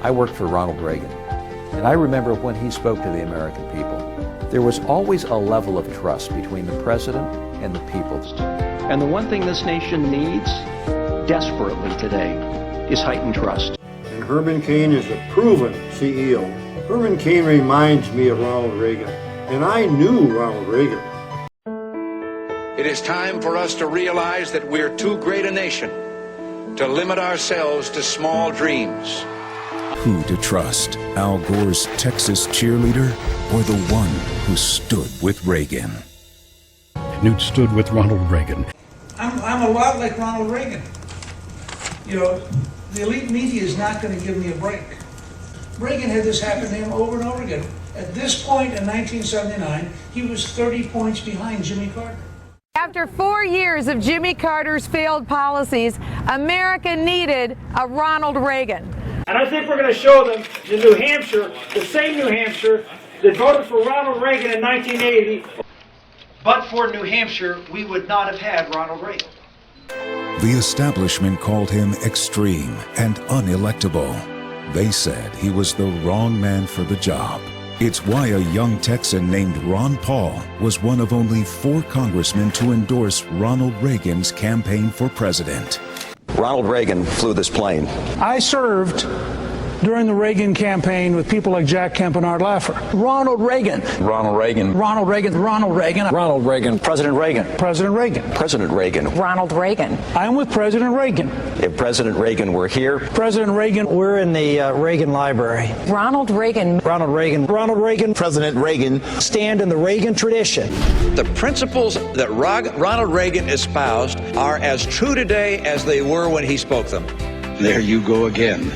I worked for Ronald Reagan, and I remember when he spoke to the American people, there was always a level of trust between the president and the people. And the one thing this nation needs desperately today is heightened trust. And Herman Cain is a proven CEO. Herman Cain reminds me of Ronald Reagan, and I knew Ronald Reagan. It is time for us to realize that we're too great a nation to limit ourselves to small dreams. Who to trust, Al Gore's Texas cheerleader or the one who stood with Reagan? Newt stood with Ronald Reagan. I'm a lot like Ronald Reagan. You know, the elite media is not going to give me a break. Reagan had this happen to him over and over again. At this point in 1979, he was 30 points behind Jimmy Carter. After 4 years of Jimmy Carter's failed policies, America needed a Ronald Reagan. And I think we're going to show them in New Hampshire, the same New Hampshire that voted for Ronald Reagan in 1980. But for New Hampshire, we would not have had Ronald Reagan. The establishment called him extreme and unelectable. They said he was the wrong man for the job. It's why a young Texan named Ron Paul was one of only 4 congressmen to endorse Ronald Reagan's campaign for president. Ronald Reagan flew this plane. I served during the Reagan campaign with people like Jack Kemp and Art Laffer. Ronald Reagan. Ronald Reagan. Ronald Reagan. Ronald Reagan. Ronald Reagan. President Reagan. President Reagan. President Reagan. Ronald Reagan. I'm with President Reagan. If President Reagan were here. President Reagan. We're in the Reagan Library. Ronald Reagan. Ronald Reagan. Ronald Reagan. President Reagan. Stand in the Reagan tradition. The principles that Ronald Reagan espoused are as true today as they were when he spoke them. There you go again.